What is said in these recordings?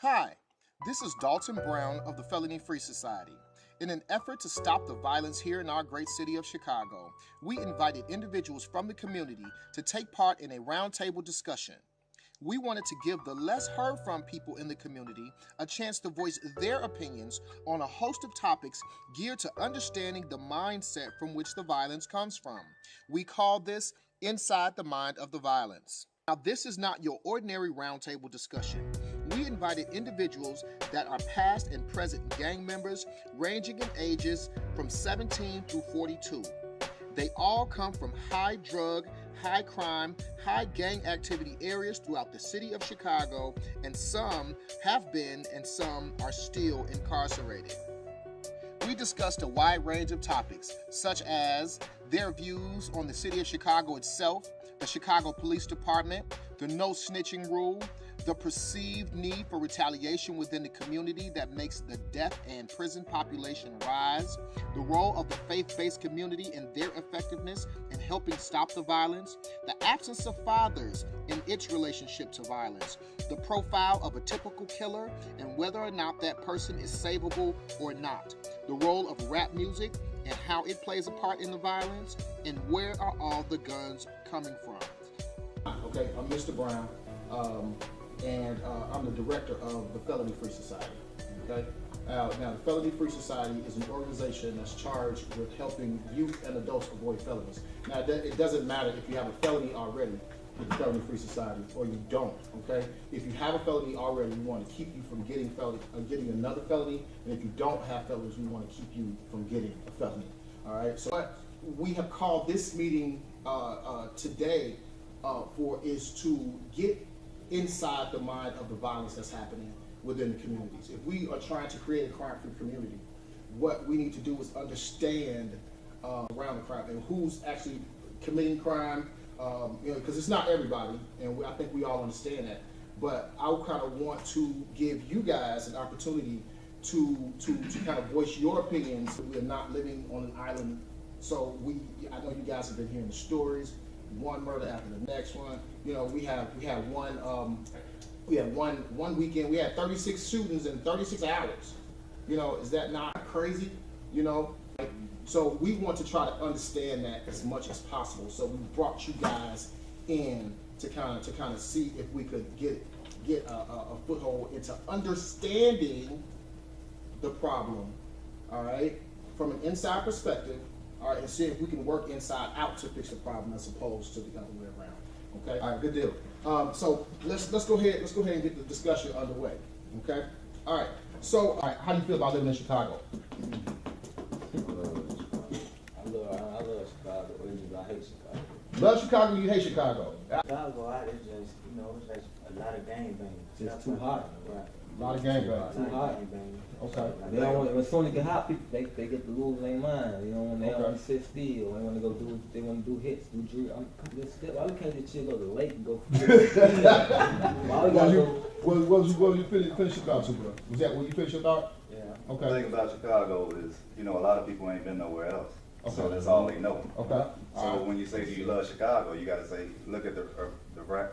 Hi, this is Dalton Brown of the Felony Free Society. In an effort to stop the violence here in our great city of Chicago, we invited individuals from the community to take part in a roundtable discussion. We wanted to give the less heard from people in the community a chance to voice their opinions on a host of topics geared to understanding the mindset from which the violence comes from. We call this Inside the Mind of the Violence. Now, this is not your ordinary roundtable discussion. We invited individuals that are past and present gang members ranging in ages from 17 through 42. They all come from high drug, high crime, high gang activity areas throughout the city of Chicago, and some have been and some are still incarcerated. We discussed a wide range of topics, such as their views on the city of Chicago itself, the Chicago Police Department, the no snitching rule, the perceived need for retaliation within the community that makes the death and prison population rise, the role of the faith-based community and their effectiveness in helping stop the violence, the absence of fathers in its relationship to violence, the profile of a typical killer and whether or not that person is savable or not, the role of rap music and how it plays a part in the violence, and where are all the guns coming from. Okay, I'm Mr. Brown. And I'm the director of the Felony Free Society. Okay. Now, the Felony Free Society is an organization that's charged with helping youth and adults avoid felonies. Now, it doesn't matter if you have a felony already with the Felony Free Society or you don't. Okay. If you have a felony already, we want to keep you from getting another felony, and if you don't have felonies, we want to keep you from getting a felony. All right. So, what we have called this meeting today is to get inside the mind of the violence that's happening within the communities. If we are trying to create a crime-free community, what we need to do is understand around the crime and who's actually committing crime, because it's not everybody, and I think we all understand that. But I kind of want to give you guys an opportunity to kind of voice your opinions. We are not living on an island, so I know you guys have been hearing the stories. One murder after the next one. We had one weekend. We had 36 shootings in 36 hours. Is that not crazy? So we want to try to understand that as much as possible. So we brought you guys in to kind of see if we could get a foothold into understanding the problem. All right, from an inside perspective. All right, and see if we can work inside out to fix the problem as opposed to the other way around. Okay, all right, good deal. So let's go ahead and get the discussion underway. Okay, all right. So, all right, how do you feel about living in Chicago? I love Chicago. I hate Chicago. Love Chicago, you hate Chicago. Chicago, it's just it's just a lot of gang banging. It's too hot. Right. A lot of gang banging. Too hot. Okay. They don't want, as soon as it get hot, people they get the rules in their mind. They don't want to sit still. They want to go do. They want to do hits, do drill. Why we can't just chill, go to the lake and go? Why we gotta go? What you finish your thought, bro? Was that when you finished your thought? Yeah. Okay. The thing about Chicago is, a lot of people ain't been nowhere else. Okay. So that's all they know. Okay. So when you say, do you love Chicago, you got to say, look at the brass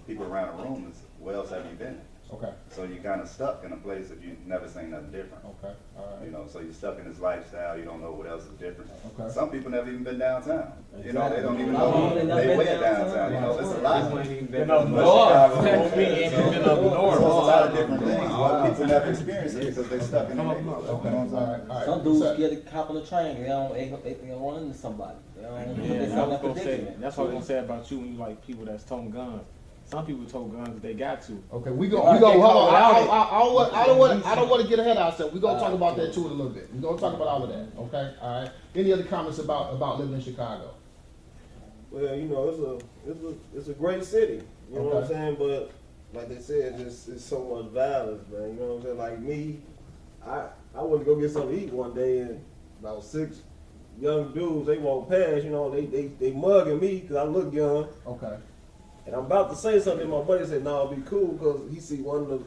people around the room. Is, where else have you been? Okay. So you're kind of stuck in a place that you've never seen nothing different. Okay. All right. So you're stuck in this lifestyle. You don't know what else is different. Okay. Some people never even been downtown. They don't even A lot of know people never they been went downtown. downtown. It's a lot. Been up north. Been up north. So it's a lot of different things. What people never experience it because they're stuck in the neighborhood. Okay. All right. Some dudes scared to hop on the train. They don't run into somebody. Yeah, I was gonna say, that's what I was gonna say about you when you like people that's toting guns. Some people tote guns because they got to. Okay, we go. Hold on. I don't want to get ahead of ourselves. We're gonna talk about that too in a little bit. We're gonna talk about all of that. Okay, all right. Any other comments about living in Chicago? Well, it's a great city. You know what I'm saying? But like they said, it's so much violence, man. You know what I'm saying? Like me, I went to go get something to eat one day, and about 6 young dudes, they walk past. They mugging me because I look young. Okay. And I'm about to say something, my buddy said, "No, it'll be cool," because he see one of the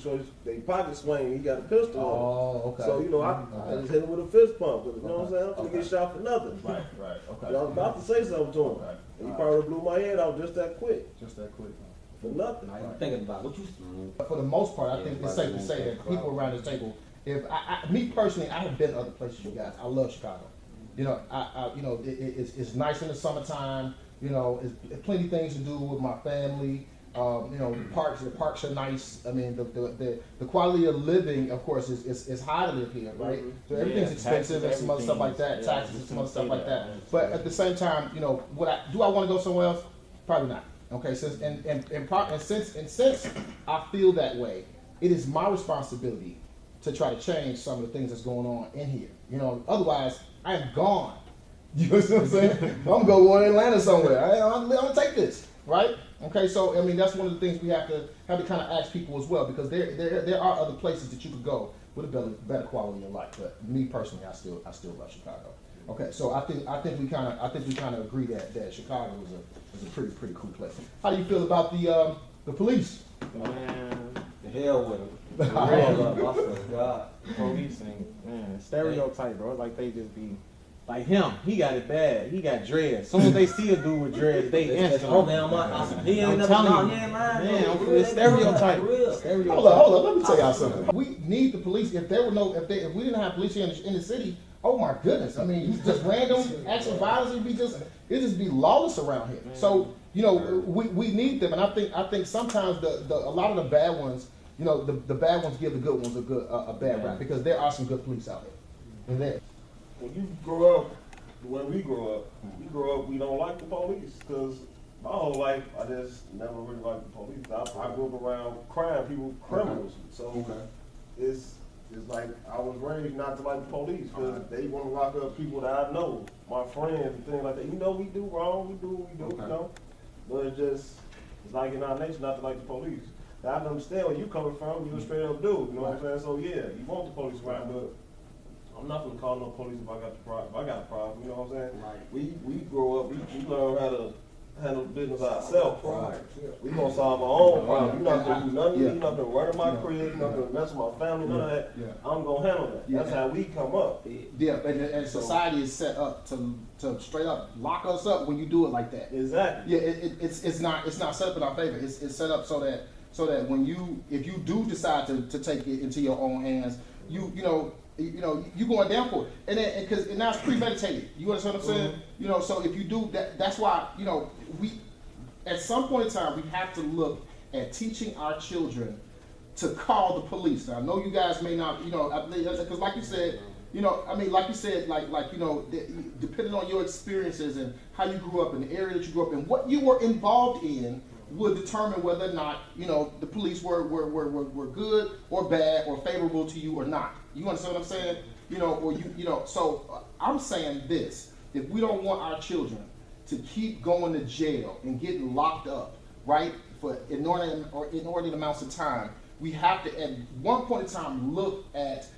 shorties, they pocket swing, he got a pistol on him. Oh, okay. So, I just hit him with a fist pump, because, you know what I'm saying? I'm gonna get shot for nothing. Right, okay. I was about to say something to him. Okay. And he probably blew my head out just that quick. Just that quick. for nothing. I'm thinking about what you. For the most part, I think it's safe to say that people around this table, if me personally, I have been other places, you guys. I love Chicago. You know, it's nice in the summertime. You know, it's plenty of things to do with my family. You know, the parks are nice. I mean, the quality of living, of course, is high to live here, right? So everything's expensive and some other stuff like that, taxes and some other stuff like that. But at the same time, you know, do I want to go somewhere else? Probably not. Okay, since I feel that way, it is my responsibility to try to change some of the things that's going on in here. You know, otherwise I am gone. You know what I'm saying? I'm gonna go to Atlanta somewhere. I'm gonna take this, right? Okay, so I mean that's one of the things we have to kind of ask people as well, because there are other places that you could go with a better quality of life. But me personally, I still love Chicago. Okay, so I think we kind of agree that Chicago is a pretty cool place. How do you feel about the police? Man, The hell with them. The real love, I swear to God. police and man, stereotype, bro. Like they just be like him. He got it bad. He got dreads. As soon as they see a dude with dreads, they instantly. He ain't I'm never telling you, man, it's stereotype. Hold up. Let me tell y'all something. We need the police. If we didn't have police here in the city, oh my goodness. I mean, you just random acts of violence. It'd just be lawless around here. So you know, we need them, and I think sometimes a lot of the bad ones, you know, the bad ones give the good ones a bad rap, because there are some good police out here. And there. When you grow up the way we grow up, we don't like the police, because my whole life I just never really liked the police. I grew up around criminals, so it's like I was raised not to like the police, because they want to lock up people that I know, my friends and things like that. You know, we do wrong, we do, you know, but it's like in our nature not to like the police. Now, I understand where you coming from. You a straight up dude, you know what I'm saying? So yeah, you want the police around, but I'm not gonna call no police if I got a problem, you know what I'm saying? Right. We grow up, we learn how to handle business ourselves. Right. We gonna solve our own problem. You're not gonna do nothing. You're not gonna run in my crib. You're not gonna mess with my family. None of that. I'm gonna handle that. That's how we come up. Yeah, and society is set up to straight up lock us up when you do it like that. Exactly. Yeah, it's not set up in our favor. It's set up so that if you do decide to take it into your own hands, you going down for it, and now it's premeditated. You understand what I'm saying? You know, so if you do that, that's why we at some point in time we have to look at teaching our children to call the police. Now, I know you guys may not, because like you said, depending on your experiences and how you grew up in the area that you grew up in, what you were involved in would determine whether or not the police were good or bad or favorable to you or not. You understand what I'm saying? So I'm saying this: if we don't want our children to keep going to jail and getting locked up, right, for inordinate amounts of time, we have to at one point in time look at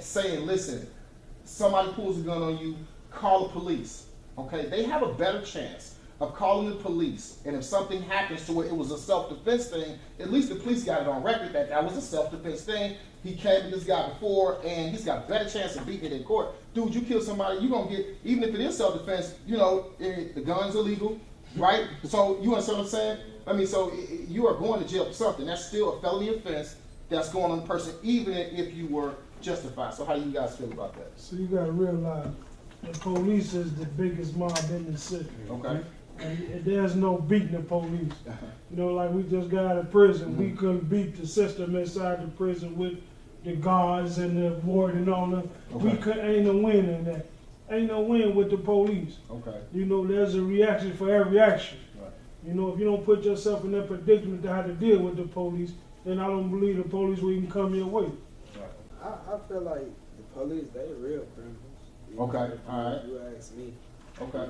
saying, listen, somebody pulls a gun on you, call the police. Okay, they have a better chance of calling the police, and if something happens to where it was a self-defense thing, at least the police got it on record that was a self-defense thing. He came to this guy before, and he's got a better chance of beating it in court. Dude, you kill somebody, you're going to get, even if it is self-defense, the gun's illegal, right? So you understand what I'm saying? I mean, so you are going to jail for something. That's still a felony offense that's going on the person, even if you were justified. So how do you guys feel about that? So you got to realize the police is the biggest mob in the city. Okay. And there's no beating the police. Like we just got out of prison. We couldn't beat the system inside the prison with the guards and the ward and all that. Ain't no win in that. Ain't no win with the police. Okay. There's a reaction for every action. Right. If you don't put yourself in that predicament to how to deal with the police, then I don't believe the police will even come your way. Right. I feel like the police, they real criminals. Okay, all right. You ask me. Okay.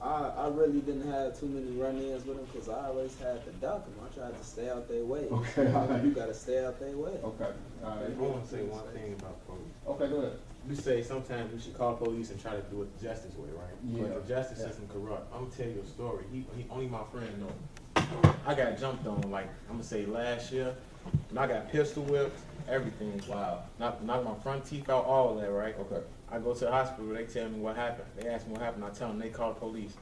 I really didn't have too many run-ins with them because I always had to duck them. I tried to stay out their way. Okay, all right. You got to stay out their way. Okay, all right. I want to say one thing about police. Okay, go ahead. You say sometimes we should call police and try to do it the justice way, right? Yeah. But the justice system corrupt. I'm gonna tell you a story. He only my friend know. I got jumped on, like, I'm gonna say last year, and I got pistol whipped, everything. Wow. Knocked my front teeth out, all of that, right? Okay. I go to the hospital, they tell me what happened. They ask me what happened, I tell them they called the police.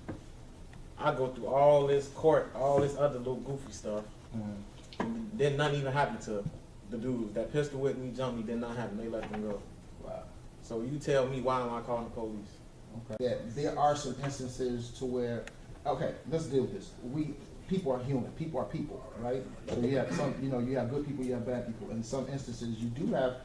I go through all this court, all this other little goofy stuff. Then nothing even happened to the dudes. That pistol whipped me, jumped me, did not happen. They let them go. Wow. So you tell me, why am I calling the police? Okay. Yeah, there are some instances to where, okay, let's deal with this. People are human. People are people, right? So you have some, you have good people, you have bad people. In some instances, you do have,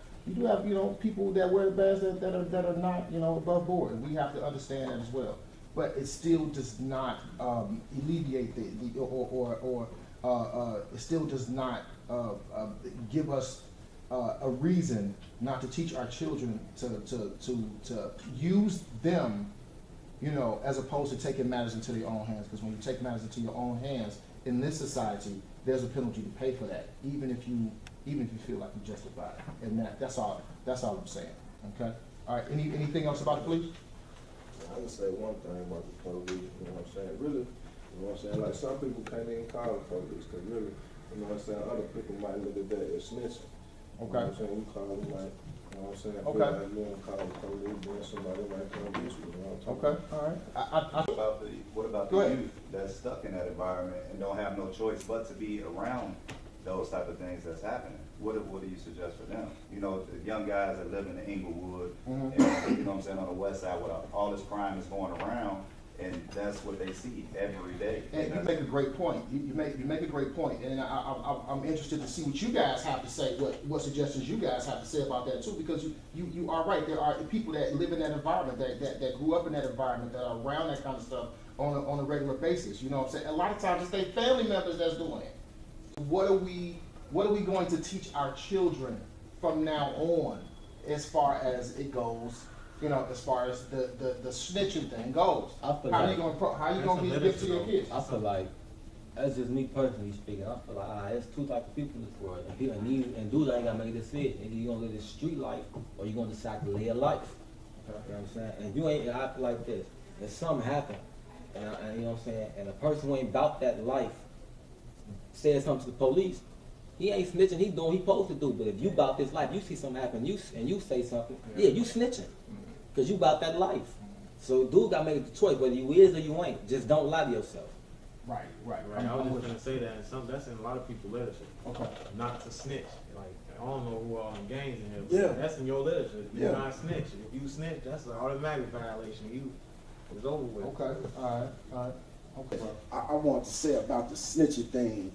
people that wear the badge that are not, above board. And we have to understand that as well. But it still does not alleviate it still does not give us a reason not to teach our children to use them, as opposed to taking matters into their own hands. Because when you take matters into your own hands in this society, there's a penalty to pay for that, even if you feel like you justify it. And that's all I'm saying. Okay. All right. Anything else about the police? I can say one thing about the police, you know what I'm saying? Really, you know what I'm saying? Like some people can't even call the police because really, you know what I'm saying? Other people might look at that as snitching. Okay. You know what I'm saying? You call them like, you know what I'm saying? Okay. Like you don't call the police, then somebody might come get you. You know what I'm talking Okay. about? All right. What about Go the ahead. youth that's stuck in that environment and don't have no choice but to be around those type of things that's happening? What do you suggest for them? The young guys that live in the Inglewood, and, you know what I'm saying, on the west side where all this crime is going around, and that's what they see every day. And you make a great point. You make a great point, and I'm interested to see what you guys have to say. What suggestions you guys have to say about that too, because you are right. There are people that live in that environment, that grew up in that environment, that are around that kind of stuff on a regular basis. You know what I'm saying? A lot of times it's their family members that's doing it. What are we going to teach our children from now on, as far as it goes? As far as the snitching thing goes. How are you going to give it to your kids? I feel like, that's just me personally speaking, I feel like there's two types of people in this world. And dudes ain't gotta make a decision. Either you gonna live this street life or you gonna decide to live life. You know what I'm saying? And you ain't, I feel like this. If something happen, and you know what I'm saying, and a person who ain't about that life says something to the police, he ain't snitching, he doing what he supposed to do. But if you about this life, you see something happen, and you say something, yeah, you snitching. Because you about that life. So dude gotta make the choice, whether you is or you ain't. Just don't lie to yourself. Right. I was just gonna say that, and that's in a lot of people's literature. Okay. Not to snitch. Like, I don't know who all in gangs in here, but that's in your literature. You're not snitch. If you snitch, that's an automatic violation. It's over with. Okay. All right. Okay. I want to say about the snitching thing.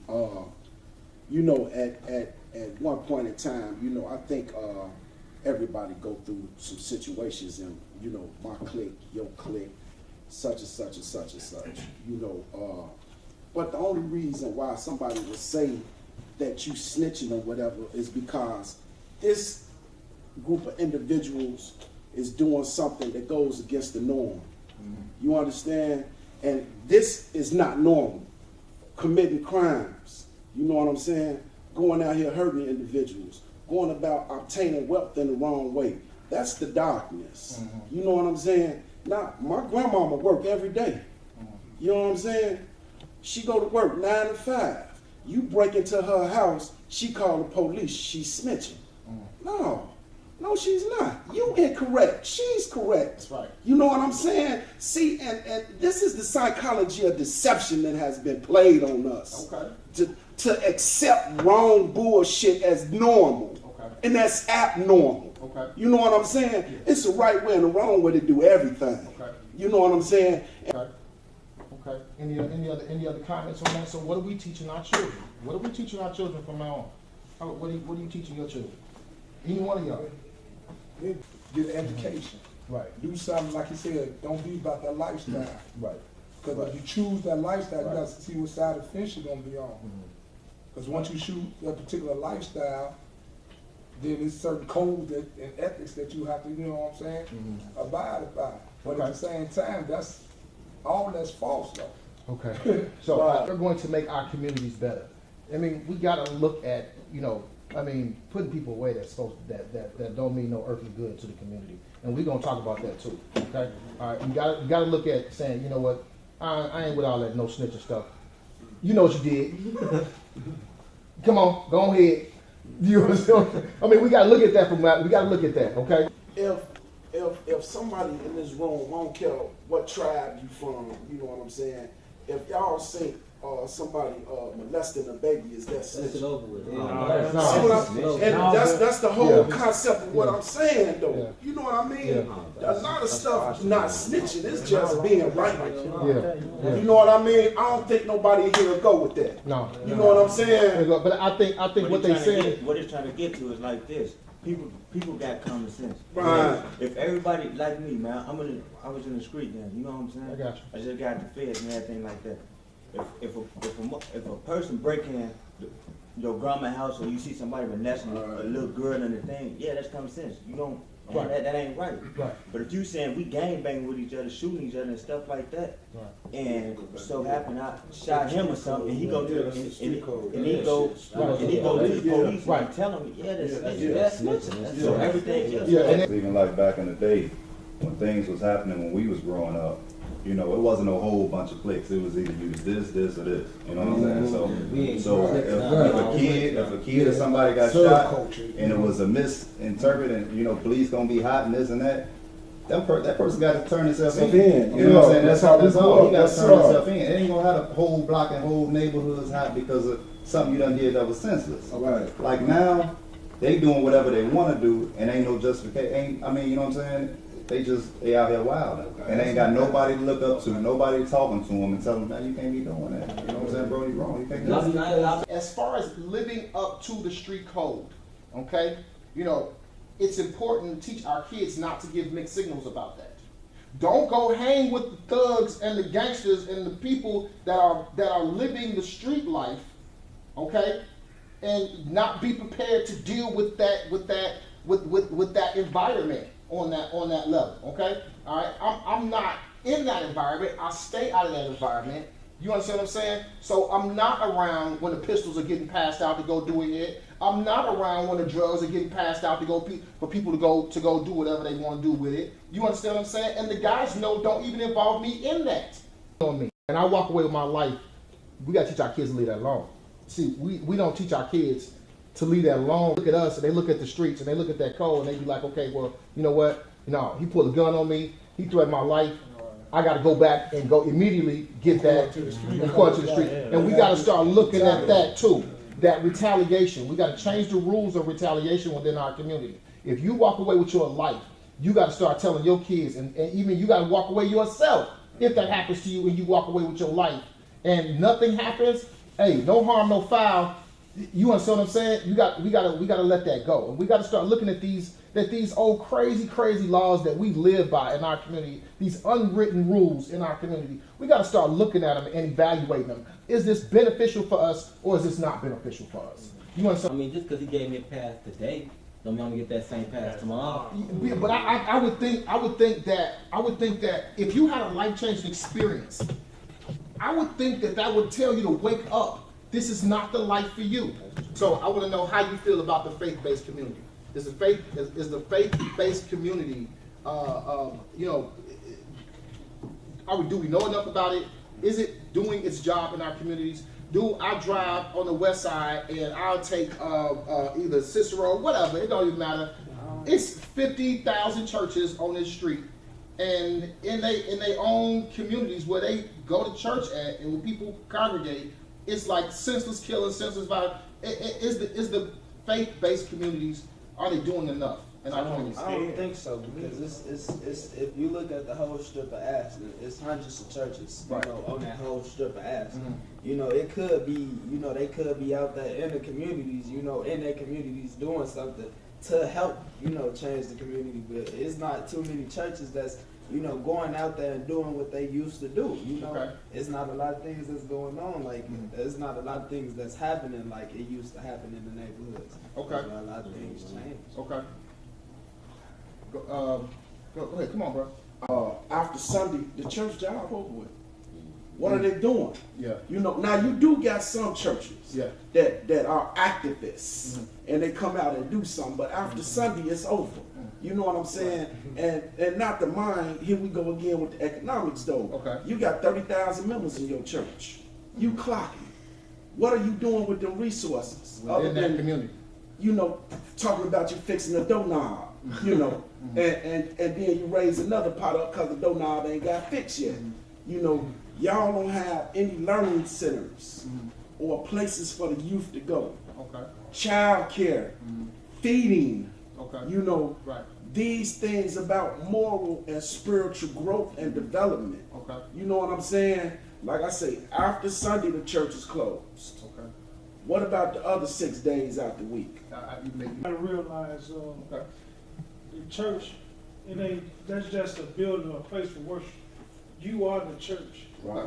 At one point in time, I think everybody go through some situations, and my clique, your clique, such and such and such and such. But the only reason why somebody would say that you snitching or whatever is because this group of individuals is doing something that goes against the norm. You understand? And this is not normal. Committing crimes, you know what I'm saying? Going out here hurting individuals, going about obtaining wealth in the wrong way. That's the darkness. You know what I'm saying? Now, my grandmama work every day. You know what I'm saying? She go to work 9 to 5. You break into her house, she call the police, she's snitching. No, she's not. You incorrect. She's correct. That's right. You know what I'm saying? See, and this is the psychology of deception that has been played on us. Okay. To accept wrong bullshit as normal. Okay. And that's abnormal. Okay. You know what I'm saying? Yeah. It's the right way and the wrong way to do everything. Okay. You know what I'm saying? Okay. Any other comments on that? So what are we teaching our children? What are we teaching our children from now on? What are you teaching your children? Any one of y'all? Get an education. Right. Do something, like you said, don't be about that lifestyle. Right. Because if you choose that lifestyle, you got to see what side of the fence you're going to be on. Because once you choose that particular lifestyle, then there's certain codes and ethics that you have to, you know what I'm saying, abide by. But at the same time, that's false though. Okay. So we're going to make our communities better. I mean, we got to look at, putting people away that don't mean no earthly good to the community. And we're going to talk about that too. Okay. All right. You got to look at saying, you know what, I ain't with all that no snitching stuff. You know what you did. Come on, go ahead. You understand? We got to look at that we got to look at that. Okay. If somebody in this room, I don't care what tribe you from, you know what I'm saying, if y'all say, somebody molesting a baby is that That's snitching. it over with. See what and that's the whole concept of what I'm saying though. You know what I mean? A lot of stuff is not snitching, it's just being right. You know what I mean? I don't think nobody here will go with that. No. You know what I'm saying? But I think what they saying. What it's trying to get to is like this. People got common sense. Right. If everybody like me, man, I was in the street then. You know what I'm saying? I got you. I just got the feds and everything like that. If a person break in your grandma's house or you see somebody molesting a little girl and the thing, yeah, that's common sense. You don't. Right. That ain't right. Right. But if you saying we gang banging with each other, shooting each other and stuff like that, and so happen I shot him or something, and he go to and he go to the police and tell them, yeah, that's snitching. So everything else. Even like back in the day, when things was happening when we was growing up, you know, it wasn't a whole bunch of cliques. It was either you was this, or this. You know what I'm saying? So if a kid or somebody got shot and it was a misinterpreted, you know, police gonna be hot and this and that. That person got to turn himself in. You know what I'm saying? That's all. He got to turn himself in. It ain't gonna have the whole block and whole neighborhoods hot because of something you done did that was senseless. Right. Like now, they doing whatever they want to do and ain't no justification. I mean, you know what I'm saying? They out here wild and they ain't got nobody to look up to, nobody talking to them and tell them, man, you can't be doing that. You know what I'm saying, bro? You wrong. You can't do that. As far as living up to the street code, okay, you know, it's important to teach our kids not to give mixed signals about that. Don't go hang with the thugs and the gangsters and the people that are living the street life, okay, and not be prepared to deal with that environment on that level, okay? All right, I'm not in that environment. I stay out of that environment. You understand what I'm saying? So I'm not around when the pistols are getting passed out to go doing it. I'm not around when the drugs are getting passed out to go for people to go do whatever they want to do with it. You understand what I'm saying? And the guys don't even involve me in that. On me, and I walk away with my life. We gotta teach our kids to leave that alone. See, we don't teach our kids to leave that alone. Look at us, and they look at the streets, and they look at that code, and they be like, okay, well, you know what? No, he pulled a gun on me. He threatened my life. I got to go back and go immediately get that and go to the street. And we got to start looking at that too, that retaliation. We got to change the rules of retaliation within our community. If you walk away with your life, you got to start telling your kids, and even you got to walk away yourself if that happens to you and you walk away with your life and nothing happens. Hey, no harm, no foul. You understand what I'm saying? We got to let that go, and we got to start looking at these old crazy laws that we live by in our community, these unwritten rules in our community. We got to start looking at them and evaluating them. Is this beneficial for us, or is this not beneficial for us? You understand? I mean, just because he gave me a pass today, don't mean I'm gonna get that same pass tomorrow. Yeah, but I would think that if you had a life-changing experience, I would think that would tell you to wake up. This is not the life for you. So I want to know how you feel about the faith-based community. Is the faith-based community, you know, do we know enough about it? Is it doing its job in our communities? Do I drive on the west side and I'll take either Cicero or whatever, it don't even matter. It's 50,000 churches on this street, and in their own communities where they go to church at and when people congregate, it's like senseless killing, senseless violence. Is the faith-based communities, are they doing enough in our communities? I don't think so, because it's if you look at the whole strip of Ashland, it's hundreds of churches, you know, on that whole strip of Ashland. You know, it could be, you know, they could be out there in the communities, you know, in their communities doing something to help, you know, change the community. But it's not too many churches that's, you know, going out there and doing what they used to do. You know, it's not a lot of things that's going on. Like, there's not a lot of things that's happening like it used to happen in the neighborhoods. Okay. A lot of things change. Okay. Go ahead. Come on, bro. After Sunday, the church job over with. What are they doing? Yeah. You know, now you do got some churches that are activists and they come out and do something, but after Sunday it's over. You know what I'm saying? And not to mind, here we go again with the economics though. Okay. You got 30,000 members in your church. You clocking. What are you doing with them resources? In that community. You know, talking about you fixing a doorknob, you know, and then you raise another pot up because the doorknob ain't got fixed yet. You know, Y'all don't have any learning centers or places for the youth to go. Okay. Child care, feeding, Okay. you know, Right. these things about moral and spiritual growth and development. Okay. You know what I'm saying? Like I say, after Sunday the church is closed. Okay. What about the other 6 days out the week? You make You gotta realize, okay. the church, that's just a building or a place for worship. You are the church. Right.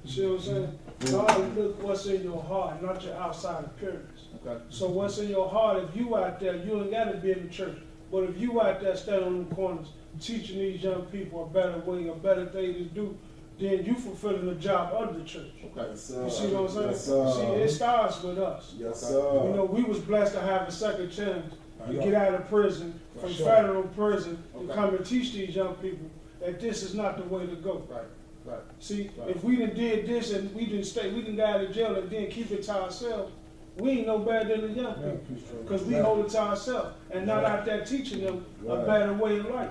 You see what I'm saying? God look what's in your heart, not your outside appearance. Okay. So what's in your heart, if you out there, you ain't gotta be in the church. But if you out there standing on the corners, teaching these young people a better way, a better thing to do, then you fulfilling the job of the church. Okay. Yes, sir. You see what I'm saying? Yes, sir. See, it starts with us. Yes, You sir. know, we was blessed to have a second chance to Yeah. get out of prison, from Sure. federal prison, Okay. to come and teach these young people that this is not the way to go. Right. Right. See, Right. if we done did this and we done got out of jail and then keep it to ourselves, we ain't no better than the young people. Because we hold it to ourselves and not out there teaching them a better way of life.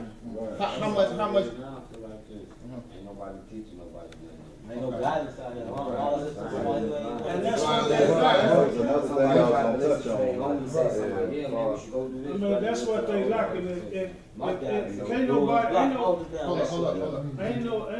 How much? Now I feel like this. Ain't nobody teaching nobody. Ain't no guidance out there. All this is And that's what That's another thing I was gonna touch on. I mean, that's what they lacking. And can't nobody, ain't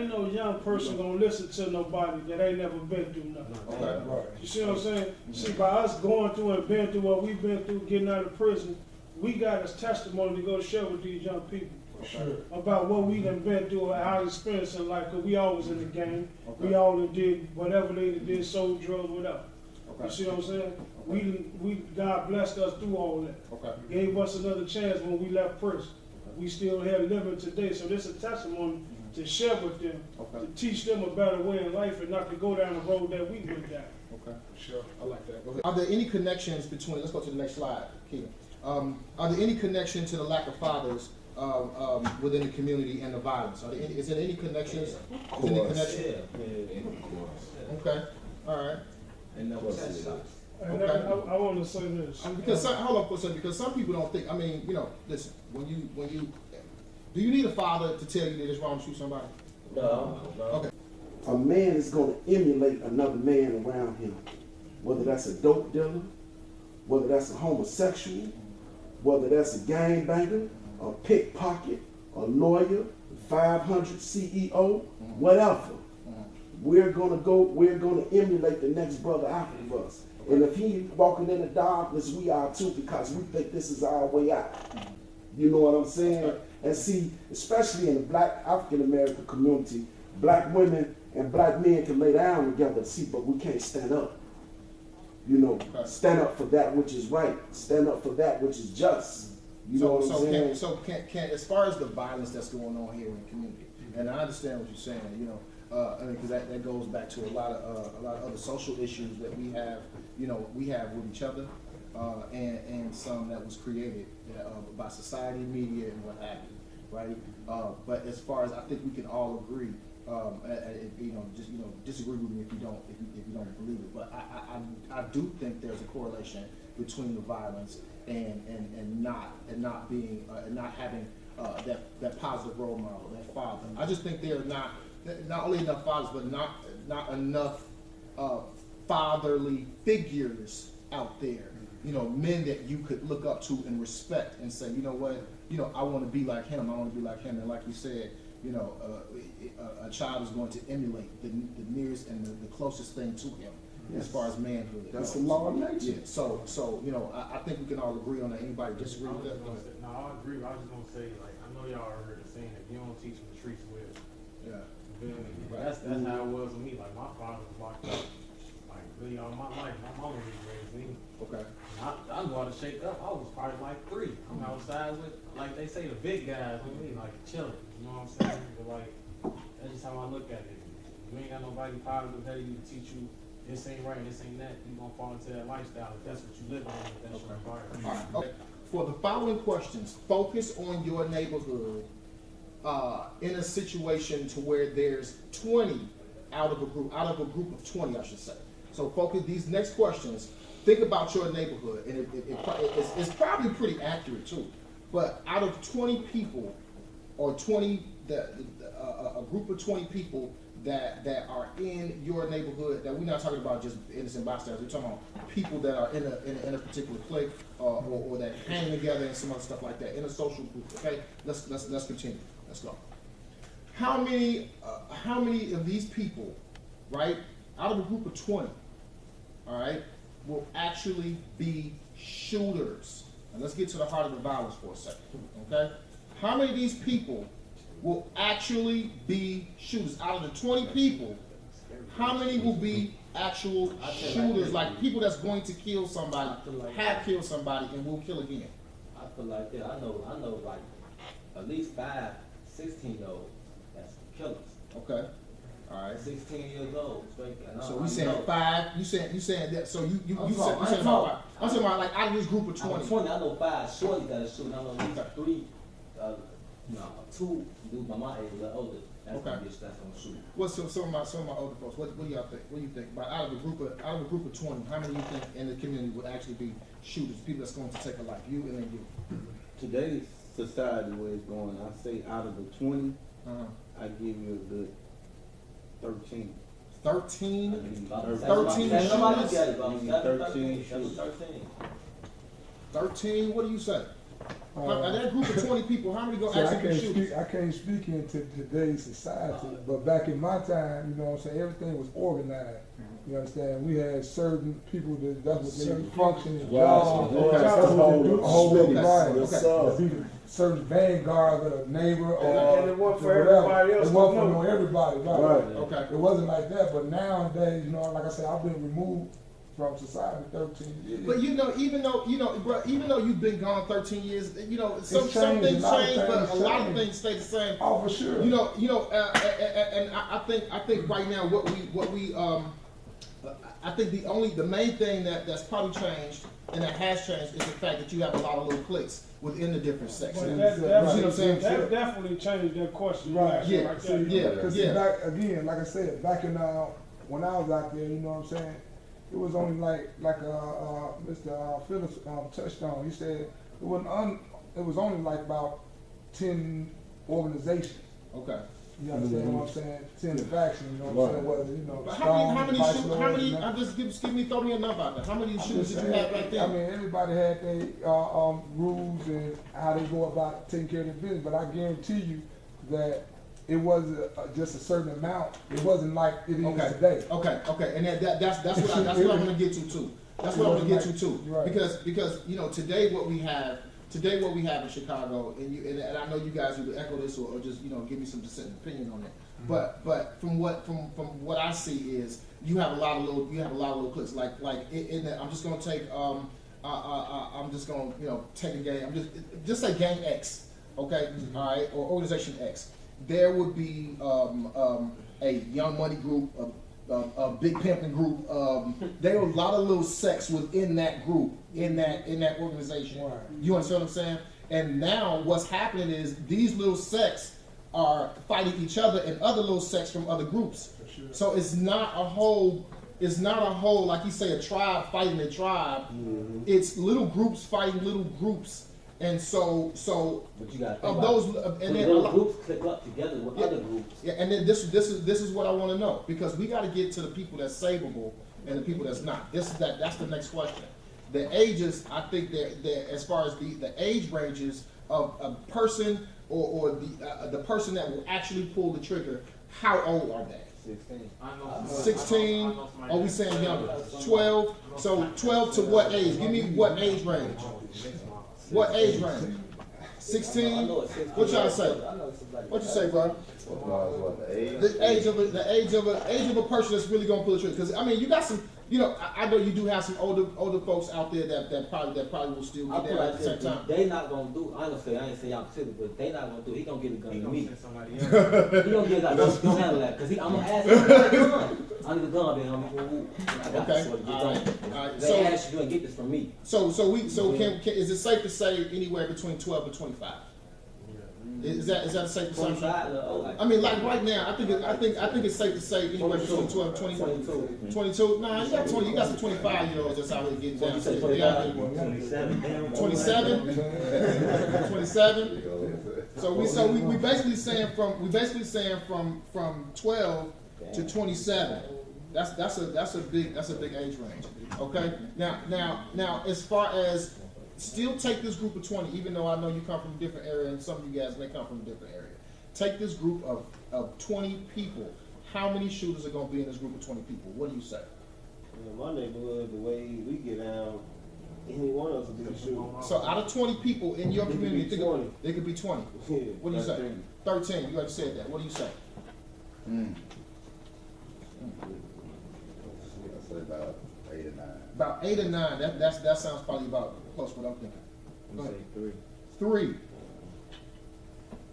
no young person gonna listen to nobody that ain't never been through nothing. Okay. You see what I'm saying? See, by us going through and being through what we've been through, getting out of prison, we got as testimony to go share with these young people. Sure. About what we done been through and our experience in life, because we always in the game. We all done did whatever they did, sold drugs, whatever. Okay. You see what I'm saying? We God blessed us through all that. Okay. Gave us another chance when we left prison. We still here living today, so this is a testimony to share with them, Okay. to teach them a better way in life and not to go down the road that we went down. Okay. Sure. I like that. Go ahead. Are there any connections between? Let's go to the next slide, Keegan. Are there any connection to the lack of fathers within the community and the violence? Is there any connections? Is there any connection? Okay. All right. And Okay. I want to say this. Because hold on for a second. Because some people don't think. I mean, you know, listen. When you do you need a father to tell you that it's wrong to shoot somebody? No. Okay. A man is going to emulate another man around him, whether that's a dope dealer, whether that's a homosexual, whether that's a gangbanger, a pickpocket, a lawyer, 500 CEO, whatever. We're gonna emulate the next brother after us. And if he walking in the darkness, we are too, because we think this is our way out. You know what I'm saying? And see, especially in the black African American community, black women and black men can lay down together, see, but we can't stand up. You know, stand up for that which is right. Stand up for that which is just. You know what I'm saying? Can as far as the violence that's going on here in the community, and I understand what you're saying, you know, I mean, because that goes back to a lot of other social issues that we have, you know, we have with each other, and some that was created by society, media, and what have you, right? But as far as I think we can all agree, you know, just disagree with me if you don't believe it, but I do think there's a correlation between the violence and not being and not having that positive role model, that father. I just think there are not only enough fathers, but not enough fatherly figures out there. You know, men that you could look up to and respect and say, you know what, you know, I want to be like him. I want to be like him. And like you said, you know, a child is going to emulate the nearest and the closest thing to him. As far as manhood. That's the law of nature. Yeah. So you know, I think we can all agree on that. Anybody disagree with that? No, I agree. I was just gonna say, like, I know y'all heard the saying, if you don't teach them, the streets will. Yeah. That's how it was with me. Like, my father was locked up, like, really all my life. My mama raised me. Okay. I go out to shake up. I was probably like 3. I'm outside with, like they say, the big guys with me, like chilling. You know what I'm saying? But like, that's just how I look at it. You ain't got nobody positive that you teach you. This ain't right, this ain't that. You're going to fall into that lifestyle if that's what you live in, if that's your environment. All right. Okay. For the following questions, focus on your neighborhood in a situation to where there's 20 out of a group of 20, I should say. So focus these next questions. Think about your neighborhood, and it's probably pretty accurate too. But out of 20 people, or a group of 20 people that are in your neighborhood, that we're not talking about just innocent bystanders, we're talking about people that are in a particular clique or that hang together and some other stuff like that in a social group. Okay, let's continue. Let's go. How many of these people, right, out of a group of 20, all right, will actually be shooters? And let's get to the heart of the violence for a second. Okay, how many of these people will actually be shooters? Out of the 20 people, how many will be actual shooters, like people that's going to kill somebody, have killed somebody, and will kill again? I feel like that. I know like at least 5 16-year-olds that's killers. Okay, all right. 16 years old, straight. So we saying 5. You saying that? So you saying about? I'm saying about like out of this group of 20. 20. I know 5 shorties that are shooting. I know at least 3. No, 2 dudes by my age or older. That's Okay. gonna shoot. What's some of my older folks? What do y'all think? What do you think? But out of a group of 20, how many do you think in the community would actually be shooters? People that's going to take a life. You and then you. Today's society, where it's going, I say out of the 20, I give you a good 13. 13? 13 13? What do you say? That group of 20 people, how many go actually be shooters? I can't speak into today's society, but back in my time, you know what I'm saying, everything was organized. You understand? We had certain people that's what they function in jobs. Certain vanguards of a neighbor and it wasn't for everybody else. It wasn't for everybody, right? Okay. It wasn't like that, but nowadays, you know, like I said, I've been removed from society 13 years. But you know, even though you've been gone 13 years, you know, some things change, but a lot of things stay the same. Oh, for sure. You know, and I think right now I think the main thing that's probably changed and that has changed is the fact that you have a lot of little cliques within the different sections. That definitely changed that question. Right. Yeah. Because back again, like I said, back in when I was out there, you know what I'm saying, it was only like Mr. Phillips touched on. He said it was only like about 10 organizations. Okay. You understand what I'm saying? 10 factions, you know what I'm saying? Whether, you know, but how many, throw me a number out there. How many shooters did you have back then? I mean, everybody had their rules and how they go about taking care of their business, but I guarantee you that it wasn't just a certain amount. It wasn't like it is today. Okay, and that's what I'm going to get to too. That's what I'm going to get to too. Right. Because you know today what we have in Chicago, and I know you guys will echo this or just give me some dissenting opinion on it. Mm-hmm. But from what I see is you have a lot of little cliques. Like I'm just going to take I'm just going to take a gang. I'm just say gang X, okay, mm-hmm. All right, or organization X. There would be a Young Money group, a Big Pimpin' group. There are a lot of little sects within that group, in that organization. Right. You understand what I'm saying? And now what's happening is these little sects are fighting each other and other little sects from other groups. Sure. So it's not a whole like you say a tribe fighting a tribe. Mm-hmm. It's little groups fighting little groups. And so but you got of those, and then little groups click up together with other groups. Yeah, and then this is what I want to know, because we got to get to the people that's savable and the people that's not. That's the next question. The ages, I think they're as far as the age ranges of a person or the person that will actually pull the trigger. How old are they? 16. 16. Are we saying younger? 12. So 12 to what age? Give me what age range. What age range? 16? What y'all say? What you say, bro? The age of a person that's really gonna pull the trigger. Because I mean, you got some. I know you do have some older folks out there that probably will still get there at the same time. They not gonna do. I ain't say y'all consider, but they not gonna do. He gonna get a gun to me. He gonna get a gun. Don't handle that, because I'm gonna ask him for a gun. I need a gun, then I got this. All right. They ask you and get this from me. So is it safe to say anywhere between 12 and 25? Is that a safe assumption? I mean, like right now, I think it's safe to say anywhere between 12 and 22. 22? Nah, you got some 25-year-olds that's out here getting down. 27. 27. So we basically saying from 12 to 27. That's a big age range. Okay. Now as far as still take this group of 20, even though I know you come from a different area and some of you guys may come from a different area. Take this group of 20 people. How many shooters are going to be in this group of 20 people? What do you say? In my neighborhood, the way we get down, any one of us will be a shooter. So out of 20 people in your community, there could be 20. Yeah, What do you say? 13. You already said that. What do you say? I say about 8 or 9. About 8 or 9. That sounds probably about close to what I'm thinking. Go ahead. 3.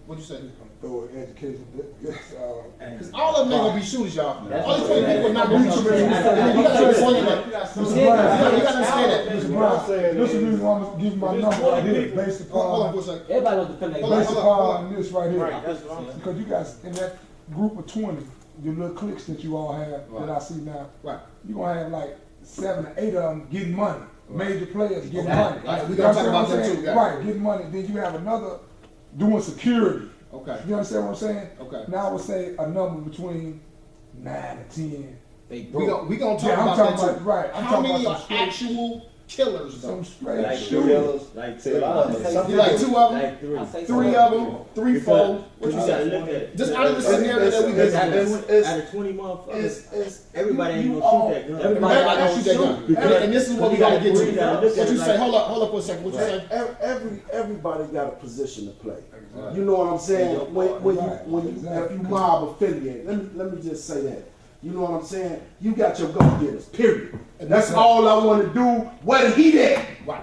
What'd you say? Throw an education. Because all of them ain't gonna be shooters, y'all. All these 20 people not gonna be shooters. You gotta understand that. You gotta understand that. Mr. Brown, this is the reason why I'm gonna give you my number right here, based Hold on upon, for a second. Everybody gonna defend their based gun. upon this right here. Right, that's what I'm saying. Because you guys, in that group of 20, the little cliques that you all have, that I see now, Right. you're gonna have like 7 or 8 of them getting money. Major players getting Okay. money. Right, we You gonna talk understand about what I'm them saying? too, guys. Right, getting money. Then you have another doing security. Okay. You understand what I'm saying? Okay. Now I would say a number between 9 and 10. We gonna talk Yeah, I'm about talking that too. about- right, I'm How talking many about are some straight- actual killers though? Some straight Like shooters. like say a lot of them. You like 2 of them? Like 3. I say 3 of them? 3, 4? What But you you gotta say? look at it. Just out of the scenario that we It's- got. it's- Out of 20 motherfuckers, it's everybody ain't you gonna all- shoot that gun. Everybody gonna shoot that gun. And this is what we gotta get to. What you say? Hold up for a second. What you say? Everybody got a position to play. You know what I'm saying? When you if you mob affiliate, let me just say that. You know what I'm saying? You got your go-getters, period. That's all I want to do. Where the heat at? Right.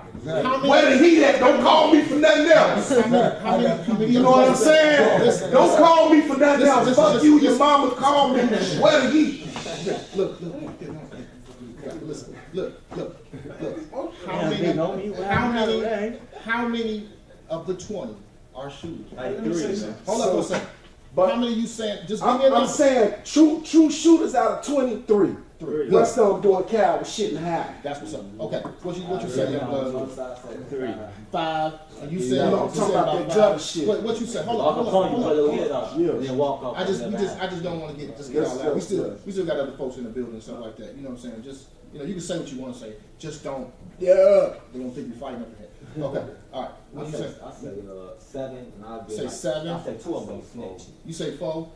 Where the heat at? Don't call me for nothing else. How many? You know what I'm saying? Don't call me for nothing else. Fuck you, your mama call me. Where the heat? Look. How many of the 20 are shooters? Like 3. Hold up for a second. But how many you saying? Just give me a I'm number. saying true shooters out of 23. Three. Rest of them doing coward shit and high. That's what's up. Okay. What you say? 3. 5. And you said. You know, I'm talking about that gutter shit. What you said? Hold Walk up on you, put your head on. up, and then walk off. I just don't want to get all out. We Yes. still got other folks in the building and stuff like that. You know what I'm saying? Just you can say what you want to say. Just don't. Yeah. They don't think you're fighting up your head. Okay. All right. What you say? I say 7, and I'll get Say like, 7. I say 2 of them snitch. You say 4.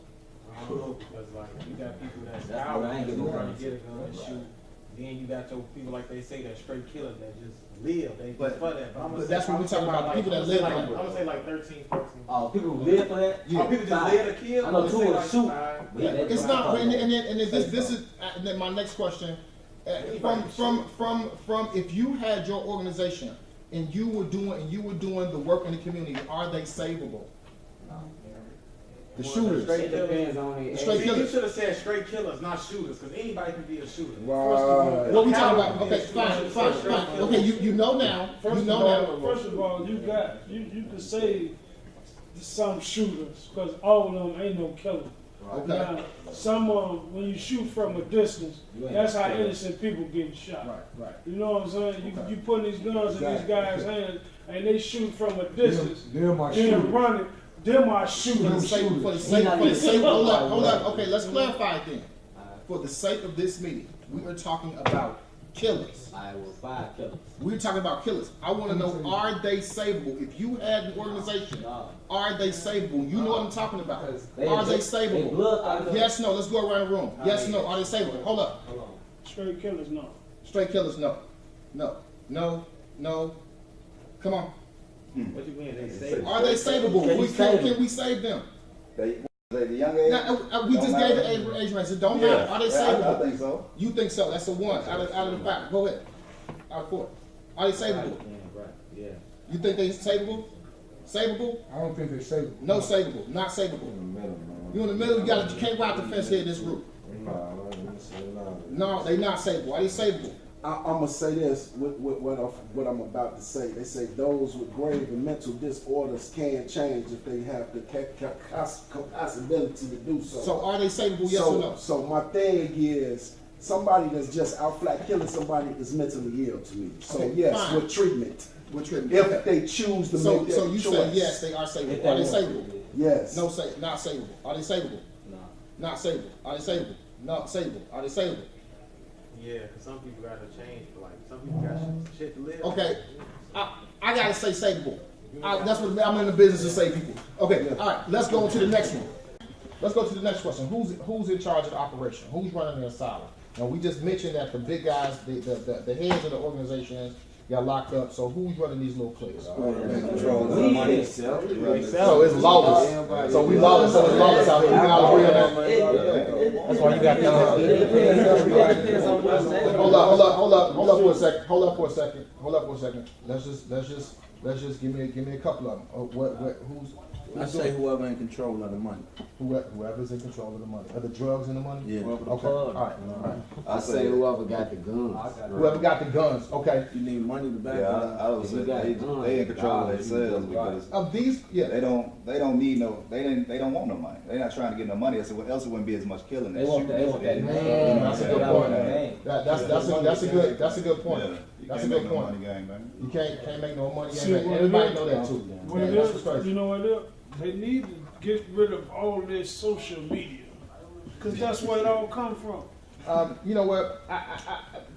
I don't know, because like you got people that's That's out why I ain't just get no trying guns. to get a gun and shoot. Then you got your people like they say that straight killers that just live. They But- for that. I'm but that's what we talking about, people that live like, for I'm it. gonna say like 13, 14. Oh, people who live for that? Yeah. Oh, people just 5. live to kill. I know I'm 2 gonna say will like shoot. 5. But yeah, It's not. And then this is then my next question. From if you had your organization and you were doing the work in the community, are they savable? The shooters. It depends on The the straight See, you killers. should have said straight killers, not shooters, because anybody can be a shooter. Right. What we talking about? Okay, fine. Okay, you know now. First of all, you can say some shooters, because all of them ain't no killer. Okay. Now, some of them, when you shoot from a distance, that's how innocent people getting shot. Right. You know what I'm saying? You putting these guns in these guys' hands, and they shoot from a distance. They're my Then shooters. running. Them are For the shooters. sake, hold up. Okay, let's clarify it then. For the sake of this meeting, we are talking about killers. I will 5 killers. We're talking about killers. I want to know, are they savable? If you had an organization, are they savable? You know what I'm talking about. Are they savable? Yes, no. Let's go around the room. Yes, no. Are they savable? Hold up. Straight killers, no. Straight killers, no. No. Come on. What you mean they say? Are they savable? Can we save them? The young age? Now, we just gave the age range. It don't matter. Are they savable? I think so. You think so? That's a 1 out of the 5. Go ahead. Out of 4. Are they savable? Right, yeah. You think they savable? Savable? I don't think they're savable. No savable. Not savable. You in the middle. You can't ride the fence here in this group. No, they not savable. Are they savable? I'm gonna say this with what I'm about to say. They say those with grave and mental disorders can change if they have the capacity to do so. So are they savable? Yes or no? So my thing is, somebody that's just out flat killing somebody is mentally ill to me. So Okay, yes, fine. with treatment. With treatment. If they choose to make that you choice. say yes, they are savable. Are they savable? Yes. No, not savable. Are they savable? No. Not Sable. Are they Sable? Not Sable. Are they Sable? Yeah, because some people got to change. Like, some people got shit to live. Okay. I gotta say Sable. That's what I'm in the business to say people. Okay, all right, let's go to the next one. Let's go to the next question. Who's in charge of the operation? Who's running the asylum? Now, we just mentioned that the big guys, the heads of the organizations got locked up, so who's running these little cliques? Control the money itself. So it's lawless. So we lawless, so it's lawless out here. We can all agree on that. That's why you got Hold up for a second. Let's just give me a couple of them. Who's I say whoever in control of the money. Whoever's in control of the money. Are the drugs in the money? Yeah. Okay. All right. I say whoever got the guns. Whoever got the guns. Okay. You need money to back it Yeah, up. I would say they in control of themselves because Of these, yeah. they don't need no, they don't want no money. They're not trying to get no money. Else it wouldn't be as much killing. They want that Man, that's a good point. That's a good point. Yeah. That's a good point. Money game, man. You can't make no money. See, Everybody know that too. What it That's is, crazy. you know what it is? They need to get rid of all this social media, because that's where it all come from. You know what?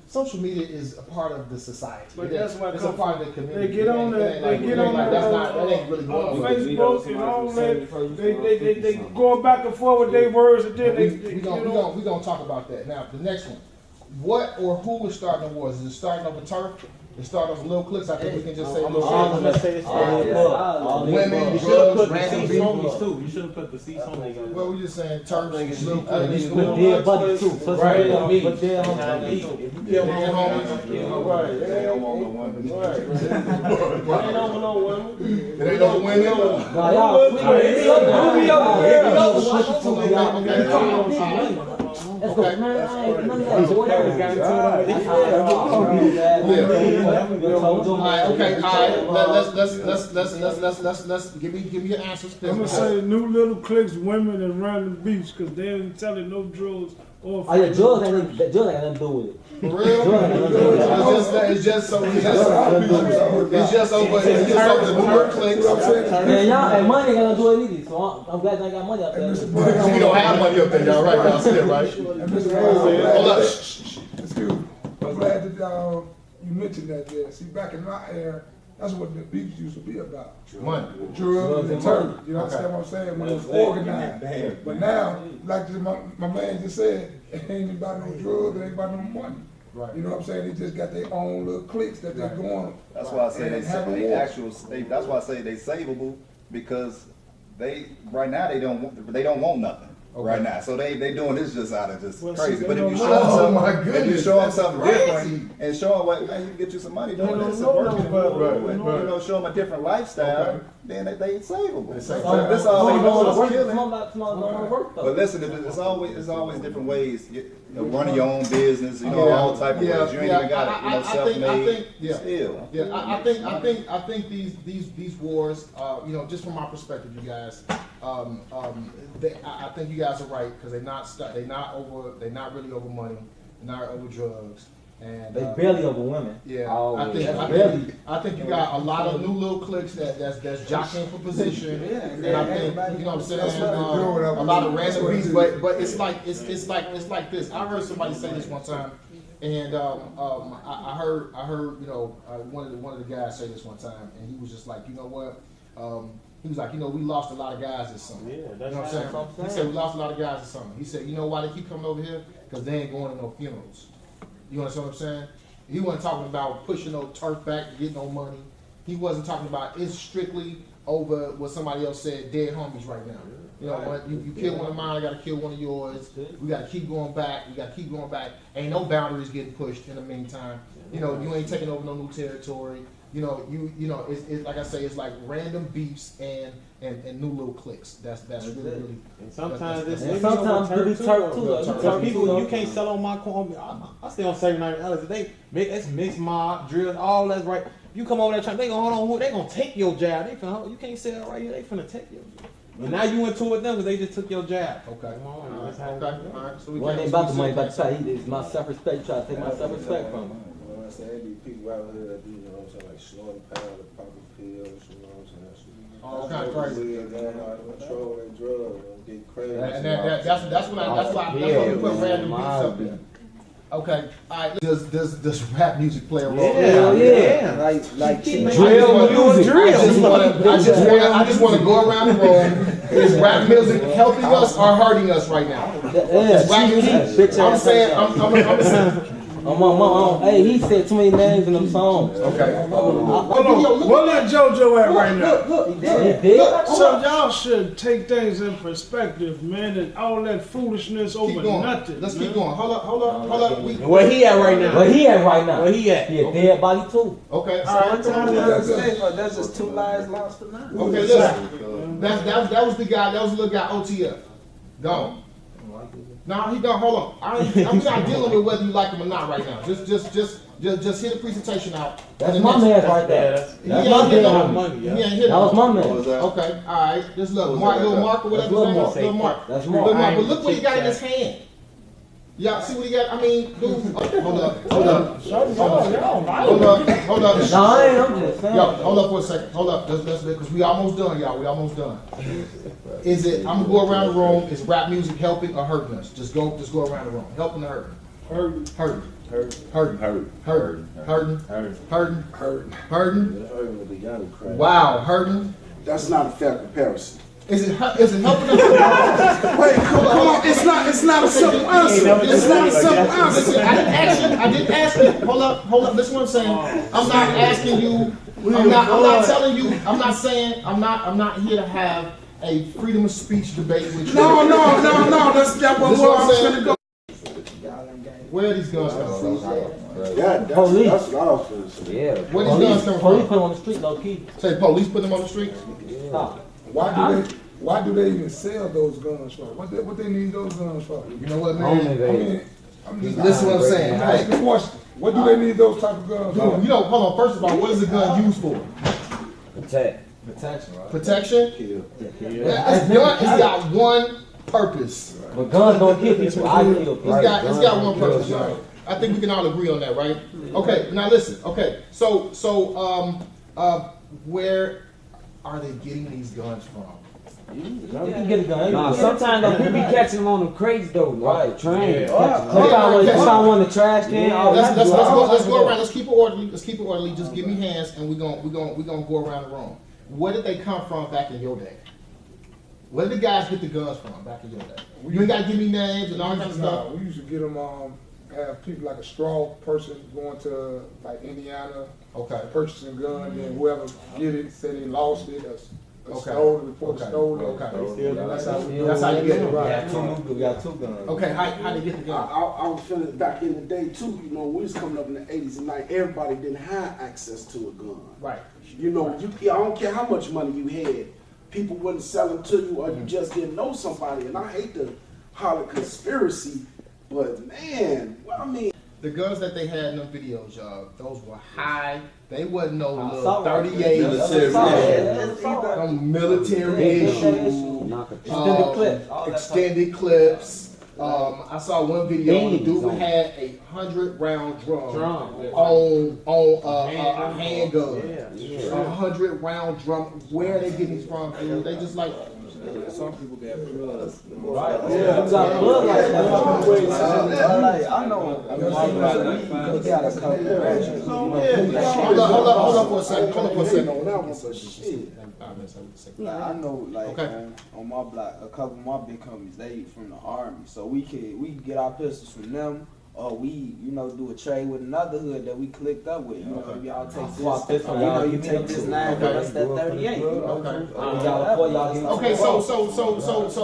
Social media is a part of the society. But that's why it's a part of the community. They get on that. They get on that ain't really going on. Facebook and all that. They go back and forth with their words, and then We gonna talk about that now. The next one. What or who is starting the wars? Is it starting over turf? It's starting over little cliques. I think we can just say little cliques. Women, You should have put drugs, the random cease people. homies too. You should have put the cease homies. Well, we just saying turf, little cliques. With dead buddies too. Plus Right. with dead homies. If you kill one homie, Right. They don't want no women. Right. They don't want no women. It ain't no women. Nah, y'all. Let's go, man. I ain't none of that. Whatever. Let's give me your answers. I'm gonna say new little cliques, women and random beats, because they ain't telling no drugs or. Oh yeah, drugs ain't nothing to do with it. For real? It's just over the number cliques. Man, y'all and money ain't gonna do it either. So I'm glad y'all got money up there. We don't have money up there, y'all right? Y'all still right? Hold up. Excuse me. I'm glad that you mentioned that there. See, back in my era, that's what the beats used to be about. Money. Drugs and turf. You understand what I'm saying? When it was organized. But now, like my man just said, it ain't about no drugs, it ain't about no money. Right. You know what I'm saying? They just got their own little cliques that they're going. That's why I say And they that's why I say they savable because right now they don't want nothing. Okay. Right now, so they doing this just out of just Well, crazy. see, But they if you don't show them know. something, Oh, my if you goodness, show them that's something crazy. different and show them what, man, you can get you some money doing don't this know and working, about you know, show them a different lifestyle, Okay. then they savable. They So savable. this all they know is killing. Work But though. listen, it's always different ways. Running your own business, you know, all type of ways. You ain't even got it, you know, self-made. Still. Yeah, I think these wars, you know, just from my perspective, you guys, I think you guys are right because they're not really over money, they're not over drugs, and They barely over women. yeah, Always. I think you got a lot of new little cliques that's jockeying for position, and I think you know what I'm saying. A lot of random beats, but it's like this. I heard somebody say this one time, and I heard you know one of the guys say this one time, and he was just like, you know what. He was like, you know, we lost a lot of guys this summer. Yeah, You that's know what I'm saying? He said we lost a lot of guys this summer. He said, you know why they keep coming over here? Because they ain't going to no funerals. You understand what I'm saying? He wasn't talking about pushing no turf back, getting no money. He wasn't talking about it's strictly over what somebody else said, dead homies right now. You know, when you kill one of mine, I got to kill one of yours. We got to keep going back. Ain't no boundaries getting pushed in the meantime. You know, you ain't taking over no new territory. You know, it's like I say, it's like random beefs and new little cliques. That's really. And sometimes that's- it's Sometimes it be turf too. Some people you can't sell on my corn. I stay on $79. It's mixed mob, drills, all that's right. You come over there trying, they gonna hold on. They gonna take your jab. You can't sell right here. They finna take your jab. But now you into it with them because they just took your jab. Okay. Come on, that's how Okay. All right. So One ain't about the money, about the fact. It's my self-respect. Try to take my self-respect from him. I say there be people out here that do, you know what I'm saying, like snorting powder, popping pills, you know what I'm saying. Oh, all kind of crazy. Control and drugs, get crazy. And that's why we put random beats up there. Okay, all right. Does rap music play a role? Yeah. Like drill music. I just want to go around the room. Is rap music helping us or hurting us right now? Is rap music? I'm saying. Hey, he said too many names in them songs. Okay. What let JoJo at right now? He did. So y'all should take things in perspective, man, and all that foolishness over nothing. Let's man. keep going. Hold up. Where he at right now? Where he at right now? Where he at? He a dead body too. Okay. All right. That's just 2 lives lost for now. Okay. Listen. That was the guy. That was the little guy. OTF. Gone. No, he don't. Hold on. I'm not dealing with whether you like him or not right now. Just hit the presentation out. That's my man right there. That's my man. That was my man. Okay, all right. This little Mark or whatever his name is. Little Mark. That's Mark. But look what he got in his hand. Y'all see what he got? I mean, dude. Hold up. No, I ain't. I'm just saying. Yo, hold up for a second. Hold up. That's because we almost done, y'all. We almost done. Is it? I'm gonna go around the room. Is rap music helping or hurting us? Just go around the room. Helping or hurting? Hurting. Wow, hurting. That's not a fair comparison. Is it helping us? Wait, come on. It's not a simple answer. It's not a simple answer. Listen, I didn't ask you. Hold up. Listen what I'm saying. I'm not asking you. I'm not telling you. I'm not saying. I'm not here to have a freedom of speech debate with you. No. That's what I'm gonna go. Where are these guns coming from? That's what I was gonna say. Yeah. Where these guns coming Police from? put them on the street, low key. Say police put them on the streets? Stop. Why do they even sell those guns for? What they need those guns for? You know what, man? I'm just Listen what I'm saying. asking the question. What do they need those type of guns for? You know, hold on. First of all, what is a gun used for? Protection, right? Protection? It's got one purpose. But guns don't kill people. I kill people. It's got one purpose, right? I think we can all agree on that, right? Okay, now listen. Okay, so where are they getting these guns from? You can get a gun. Nah, sometimes though, people be catching them on the crates though, right? Train. Sometimes when the trash can. Let's go around. Let's keep it orderly. Just give me hands, and we're gonna go around the room. Where did they come from back in your day? Where did the guys get the guns from back in your day? You ain't gotta give me names and all that kind of stuff. We used to get them. Have people like a straw person going to like Indiana, purchasing guns, and whoever get it say they lost it or stole it, report stolen. That's how you get it. Right. We got 2 guns. Okay, how they get the gun? I was feeling back in the day too. You know, we was coming up in the 80s and 90s. Everybody didn't have access to a gun. Right. You know, I don't care how much money you had, people wouldn't sell them to you, or you just didn't know somebody. And I hate to holler conspiracy, but man, I mean. The guns that they had in them videos, y'all, those were high. They wasn't no little 38. Military issue. Extended clips. I saw one video. The dude had a 100-round drum on a handgun. 100-round drum. Where are they getting these from, dude? They just like. Some people got drugs. Right. Yeah. You got blood like that. I know. We got a couple. Hold up for a second. I know, like on my block, a couple of my big homies, they from the Army, so we can get our pistols from them, or we do a trade with another hood that we clicked up with. You know, if y'all take this, you take this 9, that's that 38. Okay, so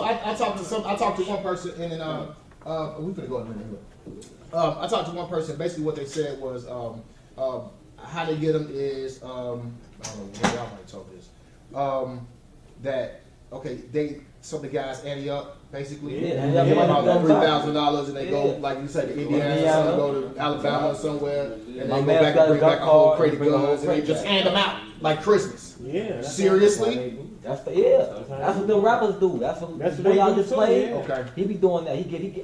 I talked to one person, and then we finna go ahead and I talked to one person. Basically, what they said was how they get them is I don't know, maybe y'all might talk this. That some of the guys ante up basically. They get about $3,000 and they go, like you said, to Indiana, some go to Alabama or somewhere, and they go back and bring back a whole crate of guns and they just hand them out like Christmas. Yeah. Seriously? That's what the rappers do. That's what y'all just played. Okay. He be doing that.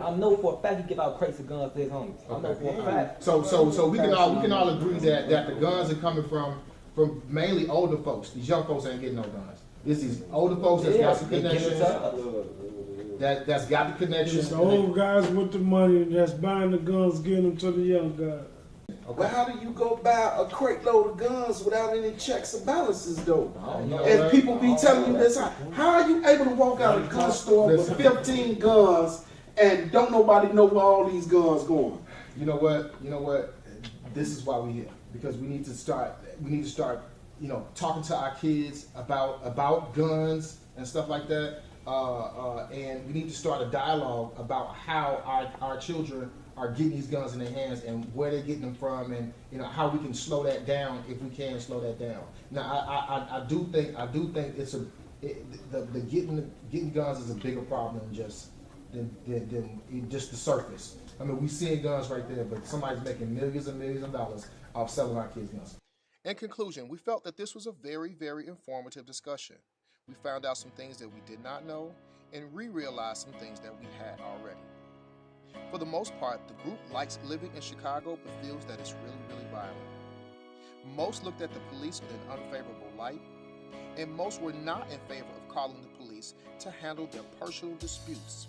I know for a fact he give out crates of guns to his homies. I know for a fact. So we can all agree that the guns are coming from mainly older folks. These young folks ain't getting no guns. It's these older folks that's got some connections. That's got the connections. It's the old guys with the money that's buying the guns, getting them to the young guys. Okay. Well, how do you go buy a crate load of guns without any checks and balances, though? And people be telling you this, how are you able to walk out of a gun store with 15 guns and don't nobody know where all these guns going? You know what? This is why we're here, because we need to start, you know, talking to our kids about guns and stuff like that. And we need to start a dialogue about how our children are getting these guns in their hands and where they're getting them from, and you know how we can slow that down if we can slow that down. Now I do think it's the getting guns is a bigger problem than just the surface. I mean, we seeing guns right there, but somebody's making millions and millions of dollars off selling our kids guns. In conclusion, we felt that this was a very, very informative discussion. We found out some things that we did not know and realized some things that we had already. For the most part, the group likes living in Chicago but feels that it's really, really violent. Most looked at the police in an unfavorable light, and most were not in favor of calling the police to handle their personal disputes.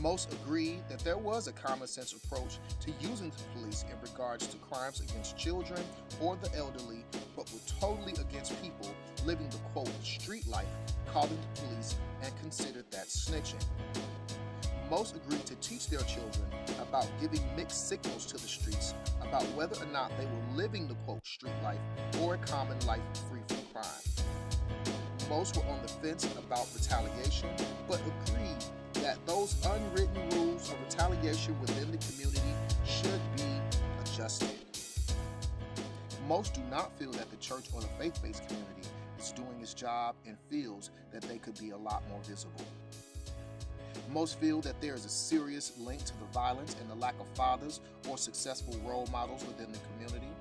Most agreed that there was a common sense approach to using the police in regards to crimes against children or the elderly, but were totally against people living the quote street life, calling the police, and considered that snitching. Most agreed to teach their children about giving mixed signals to the streets about whether or not they were living the quote street life or a common life free from crime. Most were on the fence about retaliation, but agreed that those unwritten rules of retaliation within the community should be adjusted. Most do not feel that the church or the faith-based community is doing its job and feels that they could be a lot more visible. Most feel that there is a serious link to the violence and the lack of fathers or successful role models within the community.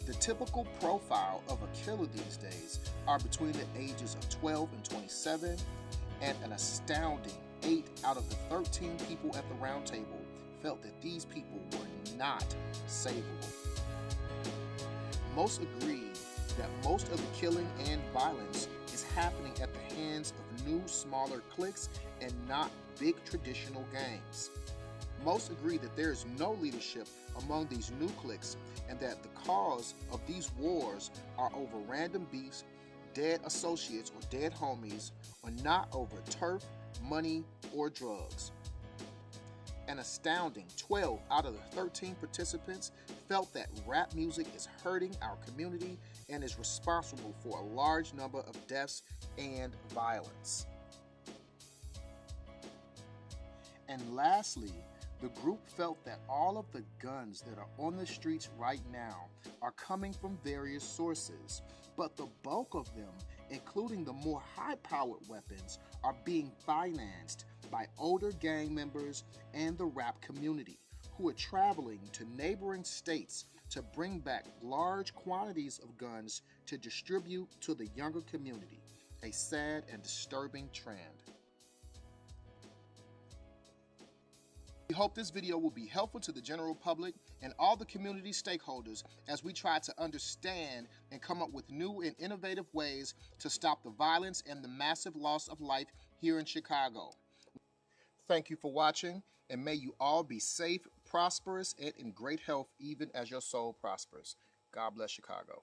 The typical profile of a killer these days are between the ages of 12 and 27, and an astounding 8 out of the 13 people at the RoundTable felt that these people were not savable. Most agreed that most of the killing and violence is happening at the hands of new, smaller cliques and not big traditional gangs. Most agree that there is no leadership among these new cliques and that the cause of these wars are over random beefs, dead associates or dead homies, or not over turf, money, or drugs. An astounding 12 out of the 13 participants felt that rap music is hurting our community and is responsible for a large number of deaths and violence. And lastly, the group felt that all of the guns that are on the streets right now are coming from various sources, but the bulk of them, including the more high-powered weapons, are being financed by older gang members and the rap community, who are traveling to neighboring states to bring back large quantities of guns to distribute to the younger community, a sad and disturbing trend. We hope this video will be helpful to the general public and all the community stakeholders as we try to understand and come up with new and innovative ways to stop the violence and the massive loss of life here in Chicago. Thank you for watching, and may you all be safe, prosperous, and in great health even as your soul prospers. God bless Chicago.